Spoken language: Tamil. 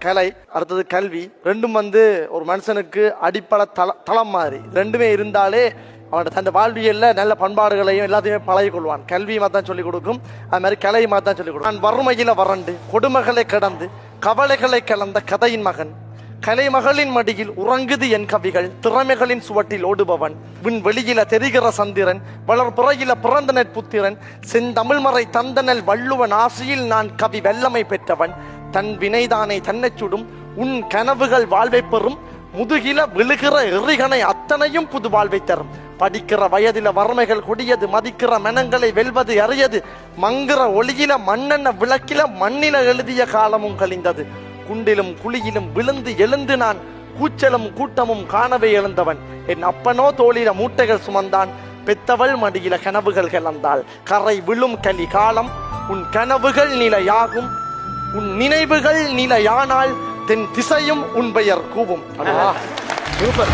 கலை அடுத்தது கல்வி ரெண்டும் ஒரு மனுஷனுக்கு அடிப்படை தளம் மாதிரி ரெண்டுமே இருந்தாலே அவன் தன் வாழ்வியல்ல நல்ல பண்பாடுகளையும் எல்லாத்தையுமே பழகி கொள்வான். கல்வியுமா தான் சொல்லிக் கொடுக்கும், அது மாதிரி கலையுமா தான் சொல்லிக் கொடுக்கும். நான் வறுமையில வறண்டு கொடுமைகளை கடந்து கவலைகளை கலந்த கதையின் மகன், கலைமகளின் மடியில் உறங்குது என் கவிகள், திறமைகளின் சுவட்டில் ஓடுபவன், விண் வெளியில தெரிகிற சந்திரன், வளர்புறையில பிறந்த நெற்புத்திரன், செந்தமிழ்மறை தந்தனல் வள்ளுவன் ஆசையில் நான் கவி வெள்ளமை பெற்றவன், தன் வினைதானை தன்னை சுடும் உன் கனவுகள் வாழ்வை பெறும், முதுகில விழுகிற எறிகனை அத்தனையும் புது வாழ்வை தரும், படிக்கிற வயதில வறுமைகள் கொடியது, மதிக்கிற மனங்களை வெல்வது அறியது, மங்குற ஒளியில மண்ணெண்ண விளக்கில மண்ணில எழுதிய காலமும் கழிந்தது, குண்டிலும் குழியிலும் விழுந்து எழுந்து நான் கூச்சலும் கூட்டமும் காணவே எழுந்தவன், என் அப்பனோ தோளில மூட்டைகள் சுமந்தான், பெத்தவள் மடியில கனவுகள் கிளந்தாள், கரை விழும் கலி காலம் உன் கனவுகள் நிலையாகும், உன் நினைவுகள் நிலையானால் தென் திசையும் உன் பெயர் கூவும். சூப்பர்.